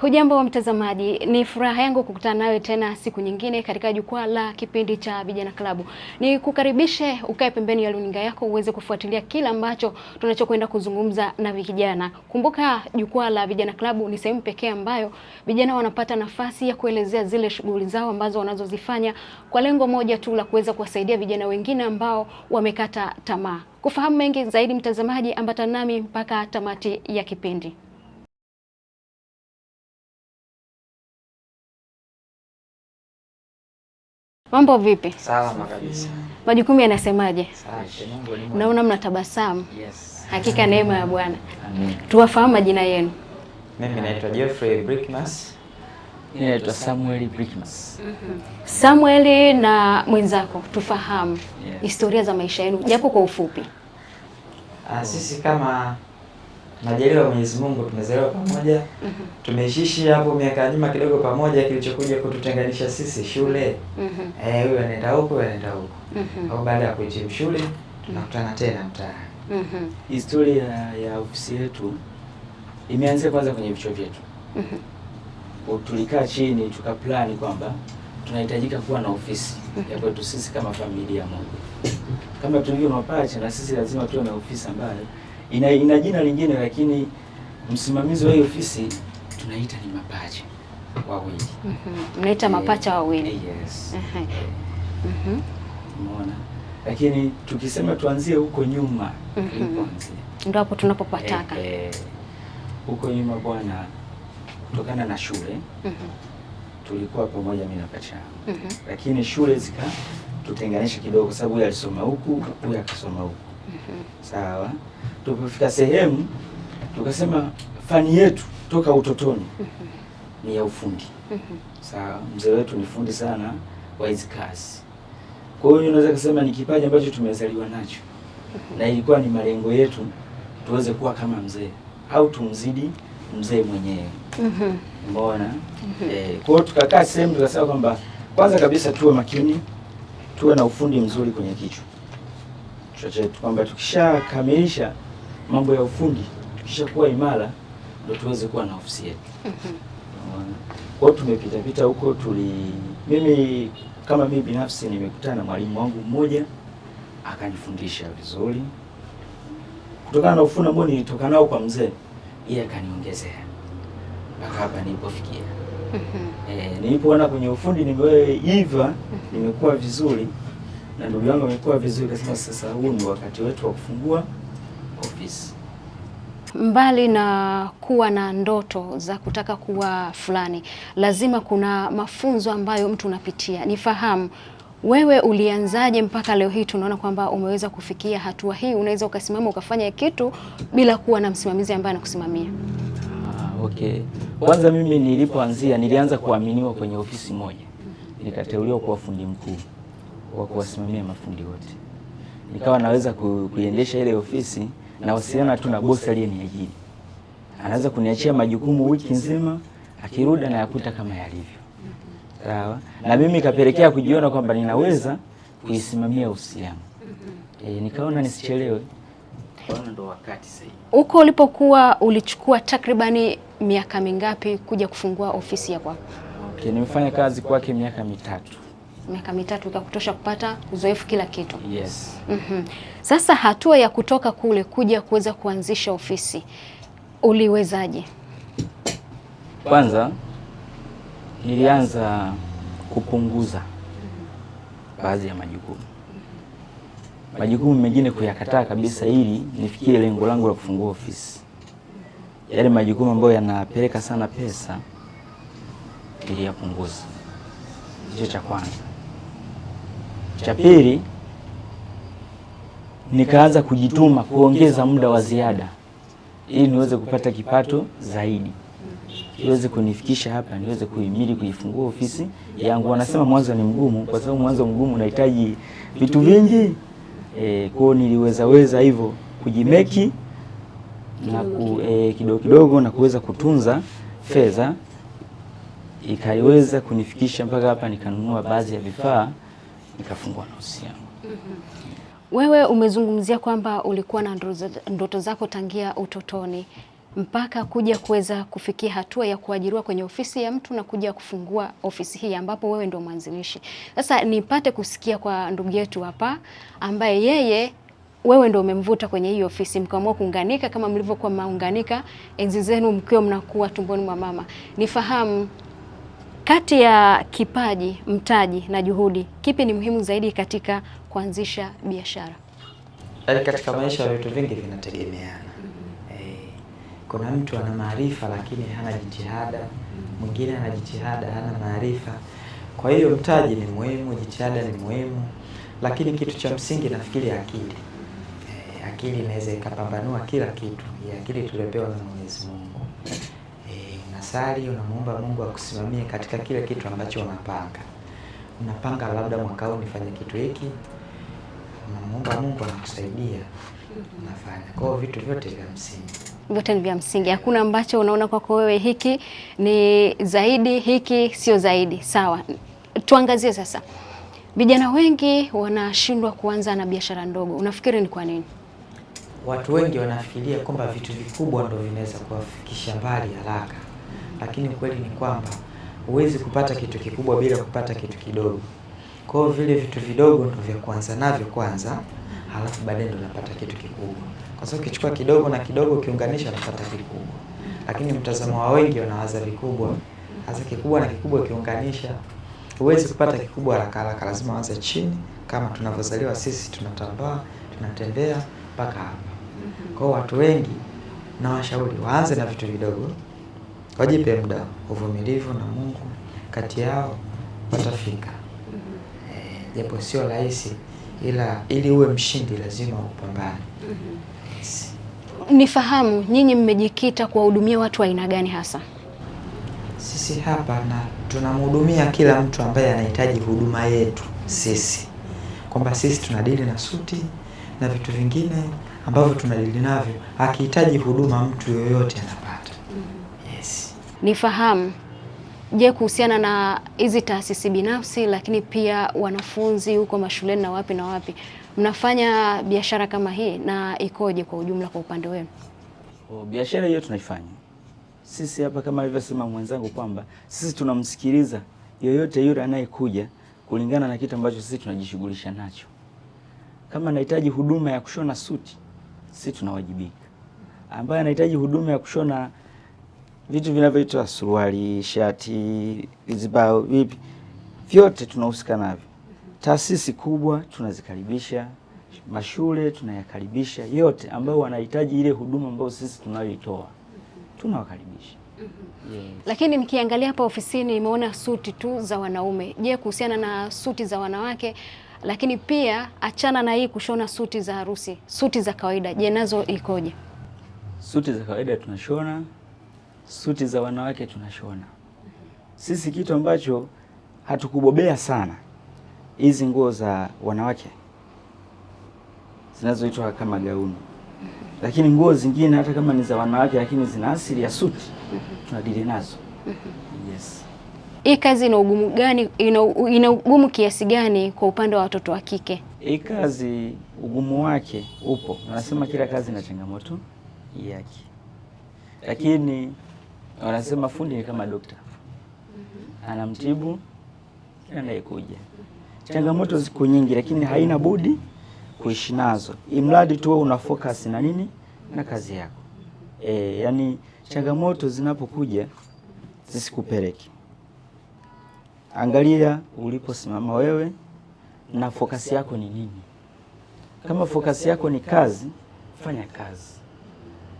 Hujambo wa mtazamaji, ni furaha yangu kukutana nawe tena siku nyingine katika jukwaa la kipindi cha Vijana Klabu. Ni kukaribishe ukae pembeni ya runinga yako uweze kufuatilia kila ambacho tunachokwenda kuzungumza na vijana. Kumbuka jukwaa la Vijana Klabu ni sehemu pekee ambayo vijana wanapata nafasi ya kuelezea zile shughuli zao ambazo wanazozifanya kwa lengo moja tu la kuweza kuwasaidia vijana wengine ambao wamekata tamaa. Kufahamu mengi zaidi mtazamaji, ambatana nami mpaka tamati ya kipindi. Mambo vipi? Salama kabisa. Majukumu yanasemaje? Sawa, naona mnatabasamu. Yes. Hakika neema ya Bwana. Amen. Tuwafahamu majina yenu. Mimi naitwa Geoffrey Brickmas. Mimi naitwa Samuel Brickmas. Samuel na mwenzako tufahamu historia za maisha yenu japo kwa ufupi. Sisi kama majaliwa ya Mwenyezi Mungu tumezaliwa pamoja. Tumeishi hapo miaka ya nyuma kidogo pamoja, kilichokuja kututenganisha sisi shule. Huyu anaenda huko, huyu anaenda huko. Au baada ya kuhitimu shule tunakutana tena mtaani. Historia ya ofisi yetu imeanzia kwanza kwenye vichwa vyetu. Tulikaa chini tukaplani kwamba tunahitajika kuwa na ofisi ya kwetu sisi kama familia moja. Kama tulivyo mapacha, na sisi lazima tuwe na ofisi ambayo ina jina lingine, lakini msimamizi wa hiyo ofisi tunaita ni mapacha wawili. Mnaita mapacha wawili. Yes. Umeona? Lakini tukisema tuanzie huko nyuma, ndio hapo tunapopataka. Huko nyuma bwana, kutokana na shule tulikuwa pamoja mimi na pacha. Lakini shule zikatutenganisha kidogo, sababu yeye alisoma huku, huyu akasoma huku. Sawa. Tulipofika sehemu tukasema fani yetu toka utotoni ni ya ufundi. Sawa. Mzee wetu ni fundi sana wa hizi kazi. Kwa hiyo unaweza kusema ni kipaji ambacho tumezaliwa nacho. Na ilikuwa ni malengo yetu tuweze kuwa kama mzee au tumzidi mzee mwenyewe. Umeona? Kwa hiyo tukakaa sehemu tukasema kwamba kwanza kabisa tuwe makini, tuwe na ufundi mzuri kwenye kichwa chetu, kwamba tukishakamilisha mambo ya ufundi, tukishakuwa imara, ndio tuweze kuwa na ofisi yetu. Kwa hiyo tumepita huko, mimi kama mimi binafsi nimekutana na mwalimu wangu mmoja akanifundisha vizuri. Kutokana na ufundi ambao nilitoka nao kwa mzee, yeye akaniongezea mpaka hapa nilipofikia. Nilipoona kwenye ufundi nimeiva, nimekuwa vizuri na ndugu yangu amekuwa vizuri, kasema sasa huu ni wakati wetu wa kufungua ofisi. Mbali na kuwa na ndoto za kutaka kuwa fulani, lazima kuna mafunzo ambayo mtu unapitia. Nifahamu wewe ulianzaje mpaka leo hii tunaona kwamba umeweza kufikia hatua hii, unaweza ukasimama ukafanya kitu bila kuwa na msimamizi ambaye anakusimamia? Okay. Kwanza mimi nilipoanzia nilianza kuaminiwa kwenye ofisi moja. Nikateuliwa kuwa fundi mkuu wa kuwasimamia mafundi wote. Nikawa naweza kuiendesha ile ofisi na wasiliana tu na bosi aliyeniajiri. Anaweza kuniachia majukumu wiki nzima, akirudi na yakuta kama yalivyo. Sawa? Na mimi kapelekea kujiona kwamba ninaweza kuisimamia ofisi yangu. Nikaona nisichelewe. Kwa ndo wakati sasa. Huko ulipokuwa ulichukua takribani miaka mingapi kuja kufungua ofisi ya kwako? Okay, nimefanya kazi kwake miaka mitatu. Miaka mitatu ikakutosha kupata uzoefu kila kitu? Yes. Sasa hatua ya kutoka kule kuja kuweza kuanzisha ofisi uliwezaje? Kwanza nilianza kupunguza baadhi ya majukumu. Majukumu mengine kuyakataa kabisa ili nifikie lengo langu la kufungua ofisi. Yale majukumu ambayo yanapeleka sana pesa niliyapunguza. Hicho cha kwanza. Cha pili, nikaanza kujituma kuongeza muda wa ziada ili niweze kupata kipato zaidi. Niweze kunifikisha hapa, niweze kuhimili kuifungua ofisi yangu. Wanasema mwanzo ni mgumu, kwa sababu mwanzo mgumu unahitaji vitu vingi. Kwa niliweza hivyo kujimeki na kidogo kidogo na kuweza kutunza fedha, ikaiweza kunifikisha mpaka hapa, nikanunua baadhi ya vifaa, nikafungua ofisi yangu. Wewe umezungumzia kwamba ulikuwa na ndoto zako tangia utotoni. mpaka kuja kuweza kufikia hatua ya kuajiriwa kwenye ofisi ya mtu na kuja kufungua ofisi hii ambapo wewe ndio mwanzilishi. Sasa nipate kusikia kwa ndugu yetu hapa ambaye wewe ndio umemvuta kwenye hii ofisi, mkaamua kuunganika kama mlivyokuwa mnaunganika enzi zenu mkiwa mnakuwa tumboni mwa mama. Nifahamu, kati ya kipaji, mtaji na juhudi, kipi ni muhimu zaidi katika kuanzisha biashara? Katika maisha vitu vingi vinategemeana. Kuna mtu ana maarifa lakini hana jitihada, mwingine ana jitihada hana maarifa. Kwa hiyo mtaji ni muhimu, jitihada ni muhimu, lakini kitu cha msingi nafikiri akili. Akili inaweza ikapambanua kila kitu. Akili tuliopewa na Mwenyezi Mungu. Unasali, unamuomba Mungu akusimamie katika kile kitu ambacho unapanga. Unapanga labda mwaka huu nifanye kitu hiki, unamuomba Mungu anakusaidia, unafanya. Kwa hiyo vitu vyote vya msingi. Vyote ni vya msingi. Hakuna ambacho unaona kwako wewe hiki ni zaidi, hiki sio zaidi. Sawa. Tuangazie sasa. Vijana wengi wanashindwa kuanza na biashara ndogo. Unafikiri ni kwa nini? Watu wengi wanafikiria kwamba vitu vikubwa ndio vinaweza kuwafikisha mbali haraka. Lakini ukweli ni kwamba huwezi kupata kitu kikubwa bila kupata kitu kidogo. Kwa hiyo vile vitu vidogo ndio vya kuanza navyo kwanza, halafu baadaye ndio unapata kitu kikubwa. Kwa sababu ukichukua kidogo na kidogo ukiunganisha unapata kikubwa. Lakini mtazamo wa wengi wanawaza vikubwa. Hasa kikubwa na kikubwa ukiunganisha huwezi kupata kikubwa haraka haraka, lazima uanze chini kama tunavyozaliwa sisi, tunatambaa, tunatembea mpaka hapa. Kwa watu wengi na washauri waanze na vitu vidogo. Wajipe muda, uvumilivu na Mungu kati yao watafika. Japo sio rahisi, ila ili uwe mshindi lazima upambane. Nifahamu, nyinyi mmejikita kuwahudumia watu wa aina gani hasa? Sisi hapa na tunamhudumia kila mtu ambaye anahitaji huduma yetu sisi. Kwamba sisi tunadili na suti na vitu vingine ambavyo tunadili navyo, akihitaji huduma mtu yoyote anapata. Yes. Nifahamu, je, kuhusiana na hizi taasisi binafsi lakini pia wanafunzi huko mashuleni na wapi na wapi, mnafanya biashara kama hii na ikoje kwa ujumla kwa upande wenu? Biashara hiyo tunaifanya sisi hapa, kama alivyosema mwenzangu kwamba sisi tunamsikiliza yoyote yule anayekuja kulingana na kitu ambacho sisi tunajishughulisha nacho. Kama anahitaji huduma ya kushona suti, sisi tunawajibika. Ambaye anahitaji huduma ya kushona vitu vinavyoitwa suruali, shati, vizibao, vipi, vyote tunahusika navyo. Taasisi kubwa tunazikaribisha, mashule tunayakaribisha, yote ambao wanahitaji ile huduma ambayo sisi tunayoitoa tunawakaribisha. Yes. Lakini nikiangalia hapa ofisini nimeona suti tu za wanaume. Je, kuhusiana na suti za wanawake, lakini pia achana na hii kushona suti za harusi, suti za kawaida, je, nazo ikoje? Suti za kawaida tunashona, suti za wanawake tunashona. Sisi kitu ambacho hatukubobea sana, hizi nguo za wanawake zinazoitwa kama gauni. Lakini nguo zingine hata kama ni za wanawake lakini zina asili ya suti, tunadili nazo. Yes. Hii kazi ina ugumu gani, ina ugumu kiasi gani kwa upande wa watoto wa kike? Hii kazi ugumu wake upo. Wanasema kila kazi ina changamoto yake. Lakini wanasema fundi ni kama dokta. Anamtibu kila anayekuja. Changamoto ziko nyingi lakini haina budi kuishi nazo. Imradi tu una focus na nini? Na kazi yako. Yani changamoto zinapokuja zisikupeleke. Angalia uliposimama wewe na focus yako ni nini. Kama focus yako ni kazi, fanya kazi.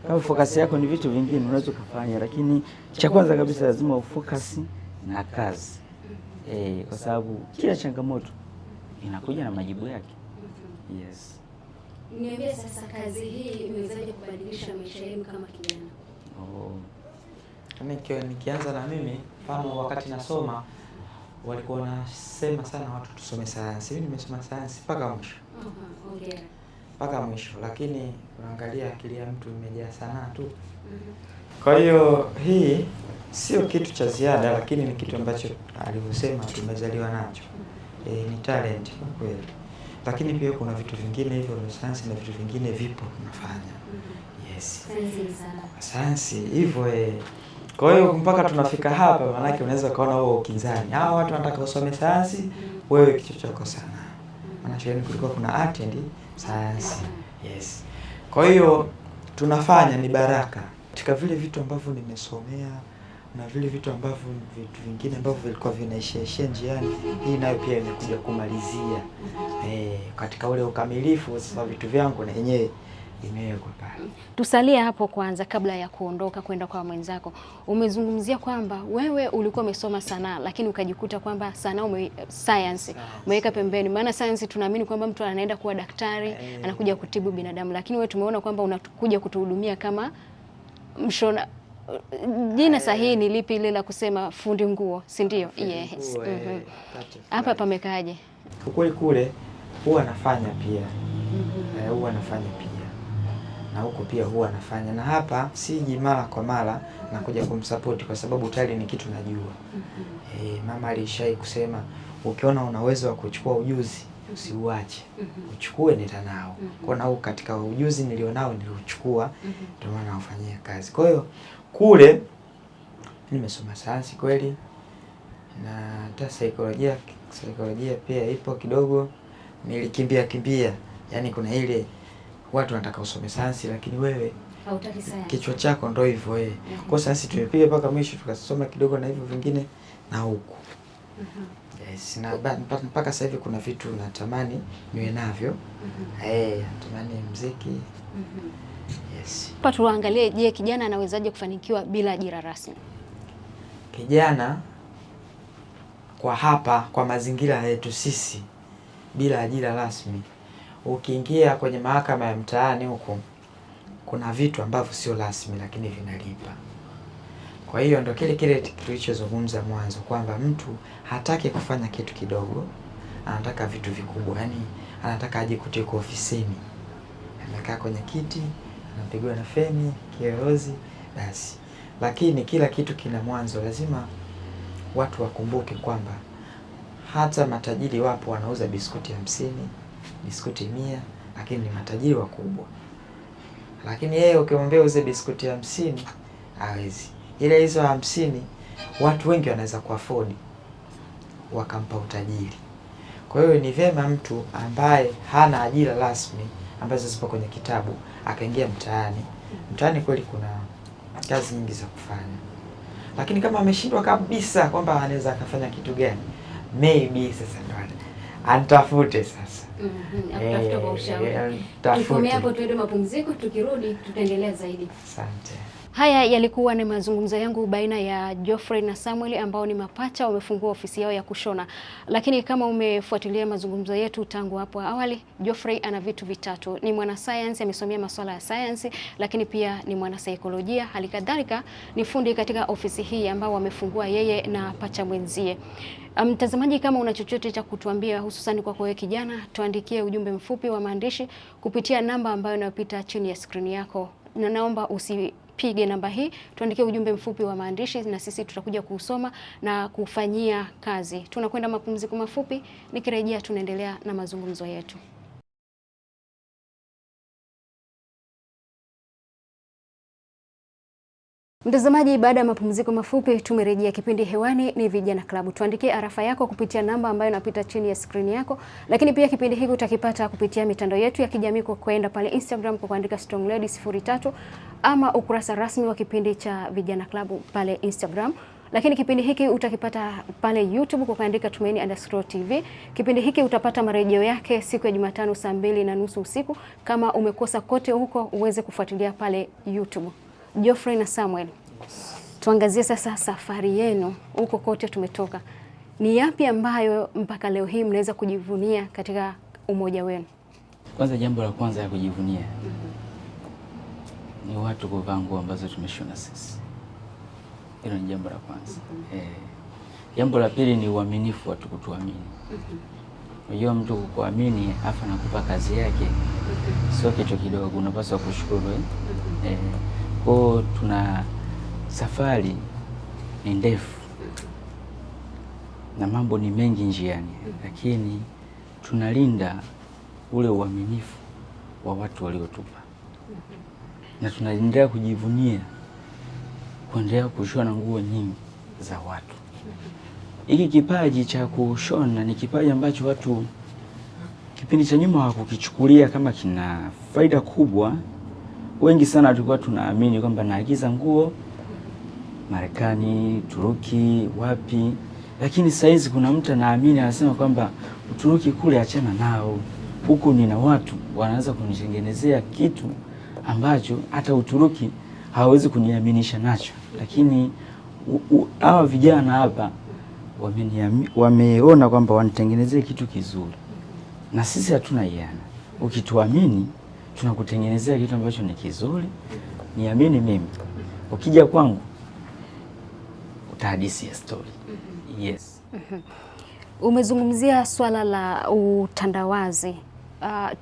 Kama focus yako ni vitu vingine unaweza kufanya, lakini cha kwanza kabisa lazima ufocus na kazi. Kwa sababu kila changamoto inakuja na majibu yake. Yes. Niambie sasa, kazi hii imewezaje kubadilisha maisha yenu kama kijana? Nikianza na mimi, mfano wakati nasoma walikuwa wanasema sana watu tusome sayansi. Mimi nimesoma sayansi mpaka mwisho. Okay. Mpaka mwisho, lakini unaangalia akili ya mtu imejaa sanaa tu. Kwa hiyo hii sio kitu cha ziada, lakini ni kitu ambacho alivyosema tumezaliwa nacho. Ni talent kwa kweli. Lakini pia kuna vitu vingine hivyo vya sayansi na vitu vingine vipo tunafanya. Yes. Sayansi Hivyo kwa hiyo mpaka tunafika hapa, maanake unaweza kuona huo ukinzani. Hao watu wanataka usome sayansi, wewe kichwa chako sana. Maana shuleni kulikuwa kuna art and science. Yes. Kwa hiyo tunafanya ni baraka katika vile vitu ambavyo nimesomea na vile vitu ambavyo vitu vingine ambavyo vilikuwa vinaishia njiani. Hii nayo pia imekuja kumalizia katika ule ukamilifu. Sasa vitu vyangu na yenyewe imewekwa pale. Tusalie hapo kwanza kabla ya kuondoka kwenda kwa mwenzako. Umezungumzia kwamba wewe ulikuwa umesoma sanaa lakini ukajikuta kwamba sanaa science umeweka pembeni. Maana science tunaamini kwamba mtu anaenda kuwa daktari, anakuja kutibu binadamu, lakini wewe tumeona kwamba unakuja kutuhudumia kama mshona. Jina sahihi ni lipi ile la kusema fundi nguo, si ndio? Yes. Hapa pamekaaje? Kule huwa nafanya pia. Huwa nafanya pia. Na huko pia huwa nafanya, na hapa siji mara kwa mara na kuja kumsupport kwa sababu tayari ni kitu najua. Mama alishai kusema ukiona una uwezo wa kuchukua ujuzi usiuache. Uchukue nenda nao. Kwa na katika ujuzi nilionao niliuchukua, ndio maana nafanyia kazi. Kwa hiyo kule nimesoma sayansi kweli, na hata saikolojia pia ipo kidogo. Nilikimbia. Yaani kuna ile watu wanataka usome sayansi lakini wewe hautaki sayansi. Kichwa chako ndio hivyo Kwa sayansi tumepiga mpaka mwisho tukasoma kidogo na hivyo vingine na huko. Yes, na mpaka sasa hivi kuna vitu natamani niwe navyo. Natamani muziki. Yes. Hapa tuangalie, je, kijana anawezaje kufanikiwa bila ajira rasmi? Kijana kwa mazingira yetu sisi bila ajira rasmi, ukiingia kwenye mahakama ya mtaani huko kuna vitu ambavyo sio rasmi lakini vinalipa. Kwa hiyo ndio kile tulichozungumza mwanzo kwamba mtu hataki kufanya kitu kidogo, anataka vitu vikubwa. Yaani anataka aje kutoka ofisini, amekaa kwenye kiti, anapigwa na feni, kiyoyozi basi. Lakini kila kitu kina mwanzo. Lazima watu wakumbuke kwamba hata matajiri wapo wanauza biskuti 50, biskuti 100, lakini ni matajiri wakubwa. Lakini yeye ukimwambia uze biskuti 50 hawezi. Ile hizo 50 watu wengi wanaweza kuafford wakampa utajiri. Kwa hiyo ni vyema mtu ambaye hana ajira rasmi ambazo zipo kwenye kitabu akaingia mtaani. Mtaani kweli kuna kazi nyingi za kufanya. Lakini kama ameshindwa kabisa kwamba anaweza akafanya kitu gani, maybe sasa ndo antafute sasa. Akutafuta kwa ushauri. Tukomea hapo, tuende mapumziko, tukirudi tutaendelea zaidi. Asante. Haya yalikuwa ni mazungumzo yangu baina ya Geoffrey na Samuel ambao ni mapacha, wamefungua ofisi yao ya kushona. Lakini kama umefuatilia mazungumzo yetu tangu hapo awali, Geoffrey ana vitu vitatu. Ni mwana science, amesomea masuala ya science, lakini pia ni mwana saikolojia, halikadhalika ni fundi katika ofisi hii ambao wamefungua yeye na pacha mwenzie. Mtazamaji, kama una chochote cha kutuambia hususan kwa wewe kijana, tuandikie ujumbe mfupi wa maandishi kupitia namba ambayo inapita chini ya skrini yako. Na naomba usipige namba hii, tuandikie ujumbe mfupi wa maandishi na sisi tutakuja kusoma na kufanyia kazi. Tunakwenda mapumziko mafupi, nikirejea tunaendelea na mazungumzo yetu. Mtazamaji, baada ya mapumziko mafupi tumerejea. Kipindi hewani ni Vijana Klabu. Tuandikie arafa yako kupitia namba ambayo inapita chini ya skrini yako, lakini pia kipindi hiki utakipata kupitia mitandao yetu ya kijamii kwa kwenda pale Instagram kwa kuandika Strong Lady 03 ama ukurasa rasmi wa kipindi cha Vijana Klabu pale Instagram. Lakini kipindi hiki utakipata pale YouTube kwa kuandika Tumaini_TV. Kipindi hiki utapata marejeo yake siku ya Jumatano saa 2:30 usiku. Kama umekosa kote huko uweze kufuatilia pale YouTube. Geoffrey na Samuel, tuangazie sasa safari yenu huko kote tumetoka. Ni yapi ambayo mpaka leo hii mnaweza kujivunia katika umoja wenu? Kwanza, jambo la kwanza ya kujivunia ni watu kuvaa nguo ambazo tumeshona sisi. Hilo ni jambo la kwanza. Jambo la pili ni uaminifu, watu kutuamini. Unajua mtu kukuamini afa na kupa kazi yake sio kitu kidogo, unapaswa kushukuru. Kwa tuna safari ni ndefu na mambo ni mengi njiani, lakini tunalinda ule uaminifu wa watu waliotupa. na tunaendelea kujivunia kuendelea kushona nguo nyingi za watu. Hiki kipaji cha kushona ni kipaji ambacho watu kipindi cha nyuma hawakukichukulia kama kina faida kubwa. Wengi sana tulikuwa tunaamini kwamba naagiza nguo Marekani, Turuki, wapi. Lakini sasa hizi kuna mtu anaamini, anasema kwamba Uturuki kule achana nao. Huku nina watu wanaweza kunitengenezea kitu ambacho hata Uturuki hawezi kuniaminisha nacho. Lakini hawa vijana hapa wameona kwamba wanitengenezea kitu kizuri. Na sisi hatuna iana. Ukituamini tunakutengenezea kitu ambacho ni kizuri. Niamini mimi. Ukija kwangu utahadisi ya story. Yes. Umezungumzia swala la utandawazi.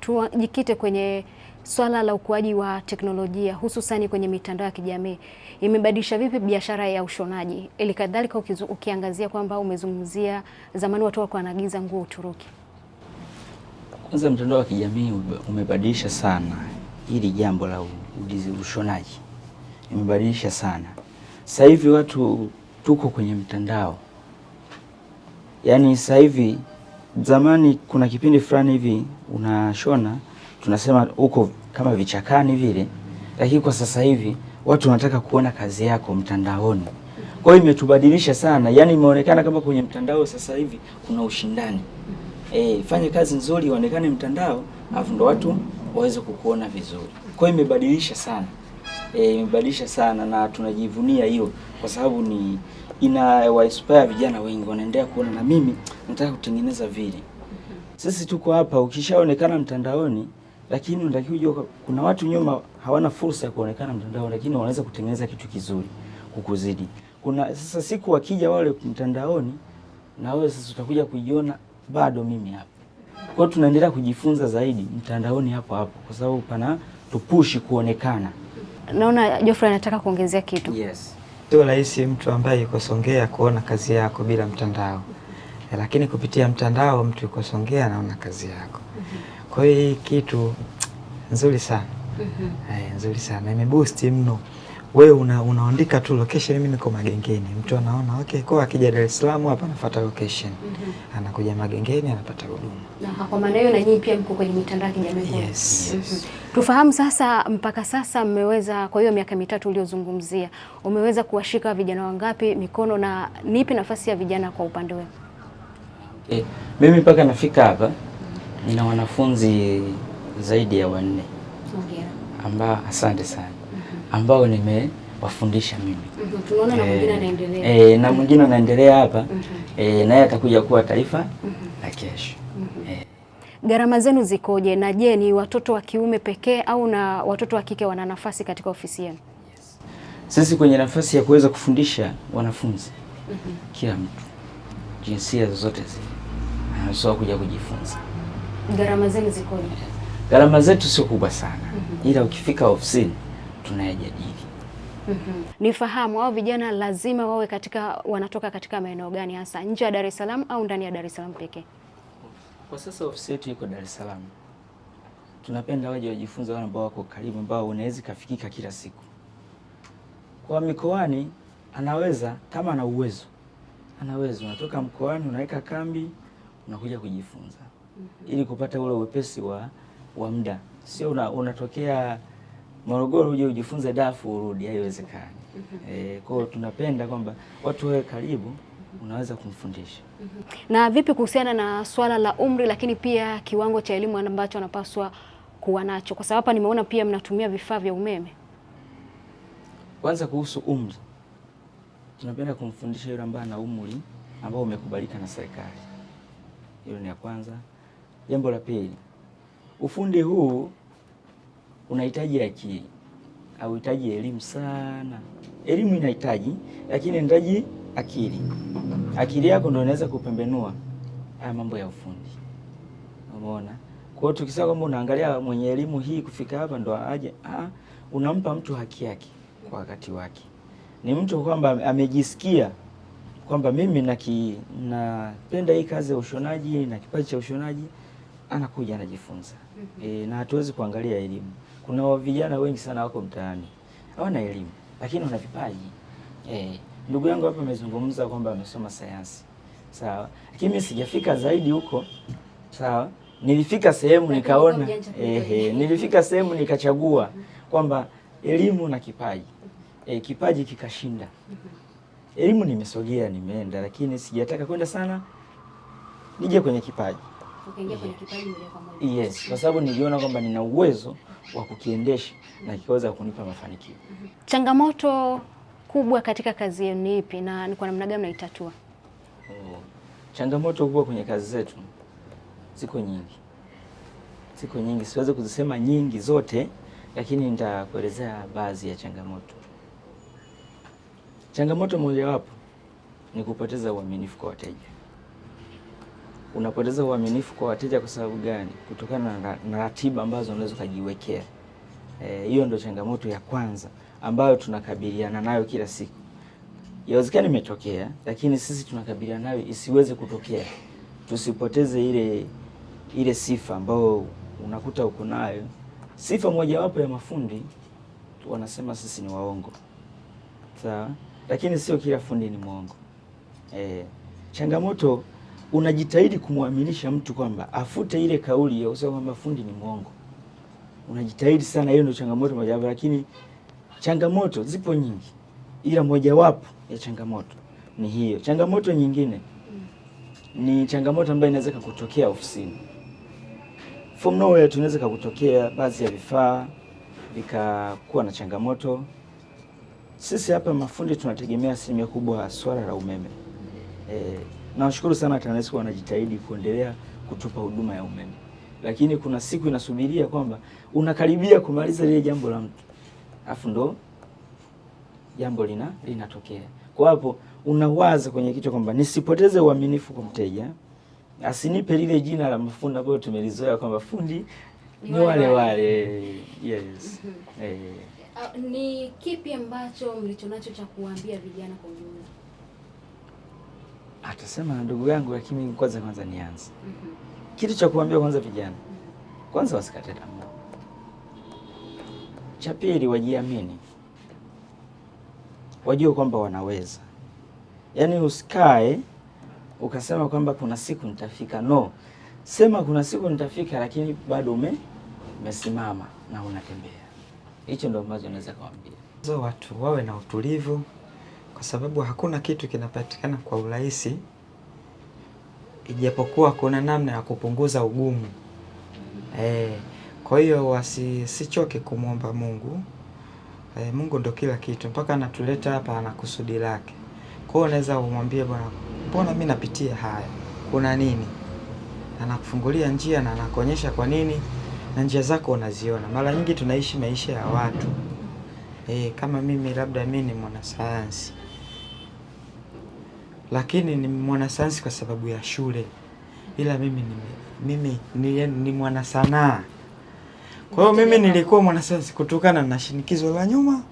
Tujikite kwenye swala la ukuaji wa teknolojia hususani kwenye mitandao ya kijamii. Imebadilisha vipi biashara ya ushonaji? Ili kadhalika ukiangazia kwamba umezungumzia zamani watu walikuwa wanaagiza nguo Uturuki. Kwanza mtandao wa kijamii umebadilisha sana hili jambo la ushonaji. Imebadilisha sana. Sasa hivi watu tuko kwenye mtandao. Yaani sasa hivi, zamani kuna kipindi fulani hivi unashona, tunasema uko kama vichakani vile, lakini kwa sasa hivi watu wanataka kuona kazi yako mtandaoni. Kwa hiyo imetubadilisha sana. Yaani imeonekana kama kwenye mtandao sasa hivi kuna ushindani. Fanye kazi nzuri ionekane mtandao, alafu ndo watu waweze kukuona vizuri. Kwa hiyo imebadilisha sana. Imebadilisha sana na tunajivunia hiyo kwa sababu ni ina-inspire vijana wengi wanaendelea kuona na mimi nataka kutengeneza vile. Sisi tuko hapa, ukishaonekana mtandaoni, lakini unatakiwa ujue kuna watu nyuma hawana fursa ya kuonekana mtandaoni, lakini wanaweza kutengeneza kitu kizuri kukuzidi. Sasa siku wakija wale mtandaoni, na wewe sasa utakuja kujiona bado mimi hapa. Kwa hiyo tunaendelea kujifunza zaidi mtandaoni hapo hapo kwa sababu pana tupushi kuonekana. Naona Geoffrey anataka kuongezea kitu. Yes. Sio rahisi mtu ambaye yuko Songea kuona kazi yako bila mtandao. Lakini kupitia mtandao mtu yuko Songea anaona kazi yako. Kwa hiyo hii kitu nzuri sana. Nzuri sana. Imeboost mno. Wewe unaandika tu location, mimi niko Magengeni. Mtu anaona okay, kwa akija Dar es Salaam hapa anafuata location. Anakuja Magengeni anapata huduma. Na kwa maana hiyo na nyinyi pia mko kwenye mitandao ya kijamii. Yes. Tufahamu sasa, mpaka sasa mmeweza, kwa hiyo miaka mitatu uliozungumzia, umeweza kuwashika vijana wangapi mikono na nipi nafasi ya vijana kwa upande wenu? Mimi mpaka nafika hapa nina wanafunzi zaidi ya 4. Ambao asante sana. Ambao nimewafundisha mimi. Tunaona na mwingine anaendelea. Na mwingine anaendelea hapa. Naye atakuja kuwa taifa la kesho. Gharama zenu zikoje? Na je, ni watoto wa kiume pekee au na watoto wa kike wana nafasi katika ofisi yenu? Yes. Sisi kwenye nafasi ya kuweza kufundisha wanafunzi. Kila mtu jinsia zozote zile anaweza kuja kujifunza. Gharama zenu zikoje? Gharama zetu sio kubwa sana. Ila ukifika ofisini tunayajadili. Nifahamu hao vijana lazima wawe wanatoka katika maeneo gani hasa? Nje ya Dar es Salaam au ndani ya Dar es Salaam pekee? Kwa sasa ofisi yetu iko Dar es Salaam. Tunapenda waje wajifunze wale ambao wako karibu, ambao unaweza kufikika kila siku. Kwa mikoani anaweza, kama ana uwezo. Anaweza unatoka mkoani unaweka kambi unakuja kujifunza. Ili kupata ule uwepesi wa muda. Sio unatokea Morogoro uje ujifunze dafu urudi, haiwezekani. Kwa hiyo tunapenda kwamba watu wawe karibu, unaweza kumfundisha. Na vipi kuhusiana na swala la umri, lakini pia kiwango cha elimu ambacho anapaswa kuwa nacho? Kwa sababu hapa nimeona pia mnatumia vifaa vya umeme. Kwanza kuhusu umri, tunapenda kumfundisha yule ambaye ana umri ambao umekubalika na serikali. Hilo ni ya kwanza. Jambo la pili, ufundi huu unahitaji akili. Hauhitaji elimu sana. Elimu inahitaji, lakini inahitaji akili. Akili yako ndio inaweza kupembenua haya mambo ya ufundi. Umeona? Kwa hiyo tukisema kwamba unaangalia mwenye elimu hii kufika hapa ndo aje, unampa mtu haki yake kwa wakati wake. Ni mtu kwamba amejisikia kwamba mimi napenda hii kazi ya ushonaji na kipaji cha ushonaji, anakuja anajifunza. Na hatuwezi kuangalia elimu. Kuna vijana wengi sana wako mtaani hawana elimu lakini wana vipaji. Ndugu yangu hapa amezungumza kwamba amesoma sayansi. Sawa. Lakini mimi sijafika zaidi huko. Sawa. Nilifika sehemu nikaona nilifika sehemu nikachagua kwamba elimu na kipaji. Kipaji kikashinda. Elimu nimesogea nimeenda lakini sijataka kwenda sana nije kwenye kipaji. Ukaingia kwenye kipaji moja kwa moja. Yes, kwa sababu niliona kwamba nina uwezo wa kukiendesha na kiweza kunipa mafanikio. Changamoto kubwa katika kazi yenu ni ipi na ni kwa namna gani mnaitatua? Changamoto kubwa kwenye kazi zetu ziko nyingi. Ziko nyingi, siwezi kuzisema nyingi zote, lakini nitakuelezea baadhi ya changamoto. Changamoto mojawapo ni kupoteza uaminifu kwa wateja. Unapoteza uaminifu kwa wateja kwa sababu gani? Kutokana na ratiba ambazo unaweza kujiwekea. Hiyo ndio changamoto ya kwanza ambayo tunakabiliana nayo kila siku. Yawezekana imetokea, lakini sisi tunakabiliana nayo isiweze kutokea. Tusipoteze ile sifa ambayo unakuta uko nayo. Sifa mojawapo ya mafundi wanasema sisi ni waongo. Sawa? Lakini sio kila fundi ni mwongo. Changamoto unajitahidi kumwaminisha mtu kwamba afute ile kauli ya kusema kwamba fundi ni mwongo. Unajitahidi sana, hiyo ndio changamoto mojawapo, lakini changamoto zipo nyingi. Ila mojawapo ya changamoto ni hiyo. Changamoto nyingine ni changamoto ambayo inaweza kutokea ofisini. From nowhere tunaweza kutokea baadhi ya vifaa vikakuwa na changamoto. Sisi hapa mafundi tunategemea asilimia kubwa swala la umeme. Nawashukuru sana TANESCO wanajitahidi kuendelea kutupa huduma ya umeme. Lakini kuna siku inasubiria kwamba unakaribia kumaliza lile jambo la mtu. Alafu ndo jambo linatokea. Kwa hapo unawaza kwenye kichwa kwamba nisipoteze uaminifu kwa mteja. Asinipe lile jina la mafundi ambalo tumelizoea kwamba fundi ni wale. Yes. Ni kipi ambacho mlichonacho cha kuambia vijana kwa ujumla? Atasema ndugu yangu, lakini kwanza nianze. Kitu cha kuambia kwanza vijana. Kwanza wasikate tamaa. Cha pili wajiamini. Wajue kwamba wanaweza. Yaani usikae ukasema kwamba kuna siku nitafika. No. Sema kuna siku nitafika lakini bado umesimama na unatembea. Hicho ndio ambacho naweza kuambia. Watu wawe na utulivu kwa sababu hakuna kitu kinapatikana kwa urahisi, ijapokuwa kuna namna ya kupunguza ugumu. Kwa hiyo wasichoke kumwomba Mungu. Mungu ndo kila kitu, mpaka anatuleta hapa ana kusudi lake. Kwa hiyo unaweza umwambie Bwana, mbona mimi napitia haya? Kuna nini? Anakufungulia njia na anakuonyesha kwa nini, na njia zako unaziona. Mara nyingi tunaishi maisha ya watu. Kama mimi labda mimi ni mwanasayansi. Lakini ni mwanasayansi kwa sababu ya shule. Ila mimi ni mwanasanaa. Kwa hiyo mimi nilikuwa mwanasayansi kutokana na shinikizo la nyuma.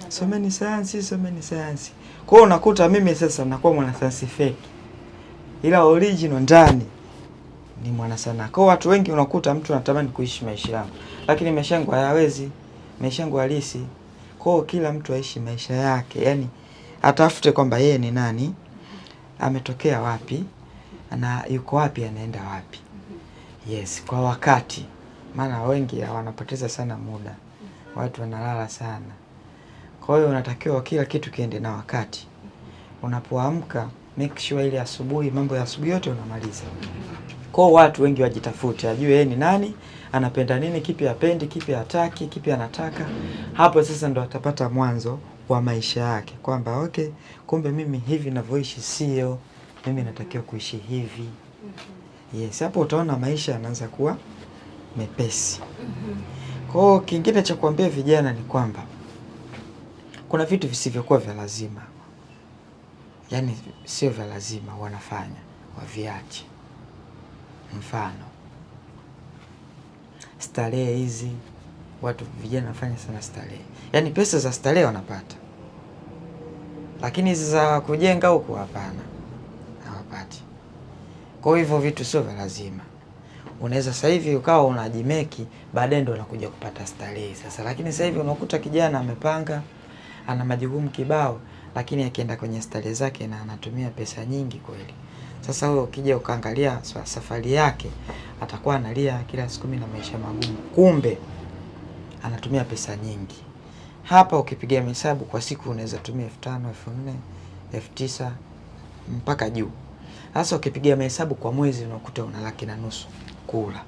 Someni sayansi. Kwa hiyo unakuta mimi sasa nakuwa mwanasayansi fake. Ila original ndani ni mwanasanaa. Kwa watu wengi unakuta mtu anatamani kuishi maisha yangu, lakini maisha yangu hayawezi, maisha yangu halisi. Kwa hiyo kila mtu aishi maisha yake, yani atafute kwamba yeye ni nani, ametokea wapi, na yuko wapi, anaenda wapi. Yes, kwa wakati. Maana wengi wanapoteza sana muda. Watu wanalala sana. Kwa hiyo unatakiwa kila kitu kiende na wakati. Unapoamka make sure ile asubuhi, mambo ya asubuhi yote unamaliza. Kwa watu wengi wajitafute, ajue yeye ni nani, anapenda nini, kipi hapendi, kipi hataki, kipi anataka. Hapo sasa ndo atapata mwanzo wa maisha yake kwamba okay, kumbe mimi hivi ninavyoishi sio, mimi natakiwa kuishi hivi. Yes, hapo utaona maisha yanaanza kuwa mepesi. Kwa kingine cha kuambia vijana ni kwamba kuna vitu visivyokuwa vya lazima. Yaani sio vya lazima wanafanya, waviache. Mfano, starehe hizi, watu vijana wanafanya sana starehe. Yaani pesa za starehe wanapata. Lakini hizi za kujenga huko hapana. Hawapati. Kwa hivyo vitu sio vya lazima. unaweza sasa hivi ukawa unajimeki, baadaye ndio unakuja kupata starehe sasa. Lakini sasa hivi unakuta kijana amepanga, ana majukumu kibao, lakini akienda kwenye starehe zake na anatumia pesa nyingi kweli. Sasa wewe ukija ukaangalia safari yake, atakuwa analia kila siku na maisha magumu, kumbe anatumia pesa nyingi. Hapa ukipiga hesabu kwa siku unaweza tumia 5,000, 4,000, 9,000 mpaka juu. Sasa ukipiga hesabu kwa mwezi unakuta una 1,500,000 kula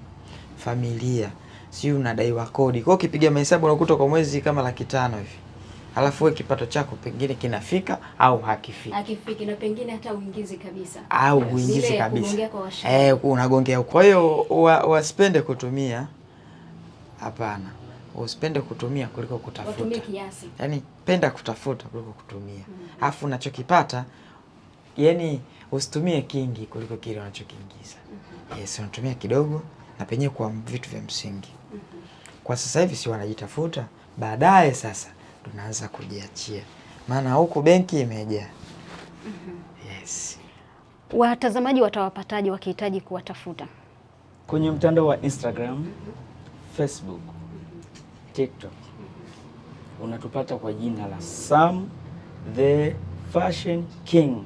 familia, si unadaiwa kodi. Kwa ukipiga hesabu unakuta kwa mwezi kama 500,000 hivi. Alafu wewe kipato chako pengine kinafika au hakifiki. Hakifiki na pengine hata uingizi kabisa. Au uingizi kabisa. Unagongea. Kwa hiyo wasipende kutumia. Hapana. Usipende kutumia kuliko kutafuta. Watumie kiasi. Yaani penda kutafuta kuliko kutumia. Alafu unachokipata, yani usitumie kingi kuliko kile unachokiingiza. Yes, unatumia kidogo na penyewe kwa vitu vya msingi. Kwa sasa hivi si wanajitafuta, baadaye sasa tunaanza kujiachia. Maana huku benki imejaa. Yes. Watazamaji watawapataje wakihitaji kuwatafuta? Kwenye mtandao wa Instagram, Facebook, TikTok. Unatupata kwa jina la Sam the Fashion King.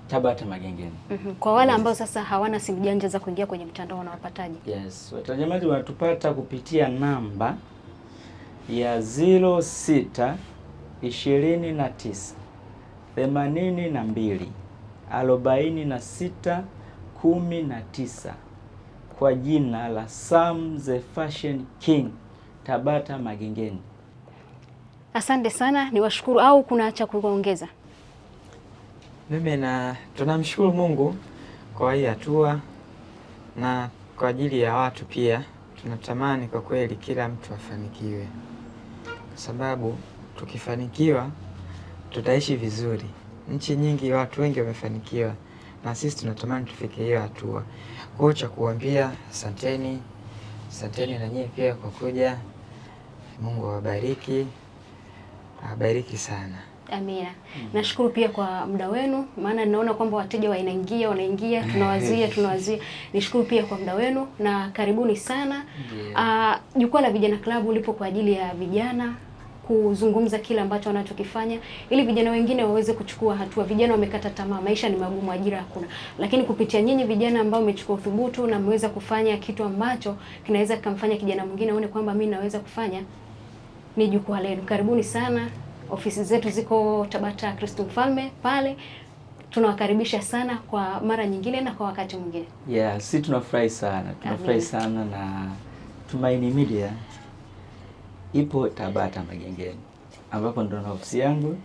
Tabata Magengeni. Kwa wale ambao sasa hawana simu janja za kuingia kwenye mtandao wanawapataje? Yes, watazamaji wanatupata kupitia namba ya 06 29 82 46 19 kwa jina la Sam the Fashion King, Tabata Magengeni. Asante sana, niwashukuru au kuna cha kuongeza? Mimi tunamshukuru Mungu kwa hii hatua na kwa ajili ya watu pia. Tunatamani kwa kweli kila mtu afanikiwe, kwa sababu tukifanikiwa tutaishi vizuri. Nchi nyingi watu wengi wamefanikiwa na sisi tunatamani tufike hiyo hatua. Kwa cha kuambia asanteni na nyinyi pia kwa kuja. Mungu awabariki, awabariki sana. Amina. Nashukuru pia kwa muda wenu, maana ninaona kwamba wateja wanaingia, tunawazia. Nishukuru pia kwa muda wenu na karibuni sana. Jukwaa la Vijana Club lipo kwa ajili ya vijana kuzungumza kile ambacho wanachokifanya ili vijana wengine waweze kuchukua hatua. Vijana wamekata tamaa, maisha ni magumu, ajira hakuna. Lakini kupitia nyinyi vijana ambao mmechukua uthubutu na mmeweza kufanya kitu ambacho kinaweza kumfanya kijana mwingine aone kwamba mimi naweza kufanya, ni jukwaa lenu. Karibuni sana. Ofisi zetu ziko Tabata Kristo Mfalme pale. Tunawakaribisha sana kwa mara nyingine na kwa wakati mwingine. Yeah, sisi tunafurahi sana. Tunafurahi sana na Tumaini Media ipo Tabata Magengeni, ambapo ndo na ofisi yangu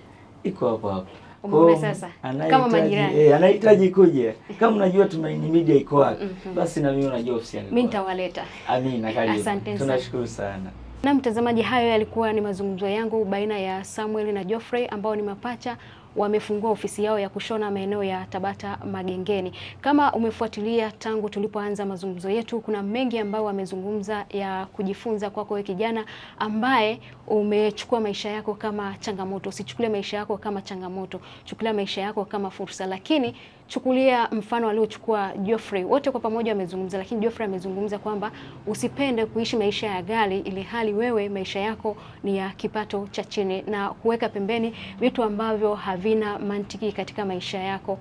iko hapo. Umeona sasa? Kama majirani. Anahitaji kuja. Kama unajua Tumaini Media iko wapi, basi na mimi unajua ofisi yangu. Mimi nitawaleta. Amina, karibu. Asante. Tunashukuru sana. Na mtazamaji, hayo yalikuwa ni mazungumzo yangu baina ya Samuel na Geoffrey ambao ni mapacha, wamefungua ofisi yao ya kushona maeneo ya Tabata Magengeni. Kama umefuatilia tangu tulipoanza mazungumzo yetu, kuna mengi ambayo wamezungumza ya kujifunza kwako wewe kijana ambaye umechukua maisha yako kama changamoto. Usichukulie maisha yako kama changamoto, chukulia maisha yako kama fursa. Lakini chukulia mfano aliochukua Geoffrey. Wote kwa pamoja wamezungumza, lakini Geoffrey amezungumza kwamba usipende kuishi maisha ya ghali ili hali wewe maisha yako ni ya kipato cha chini, na kuweka pembeni vitu ambavyo havina mantiki katika maisha yako.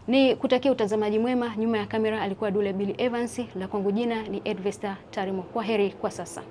Ni kutakia utazamaji mwema. Nyuma ya kamera alikuwa Dule Billy Evans, la kwangu jina ni Edvesta Tarimo. Kwaheri kwa sasa.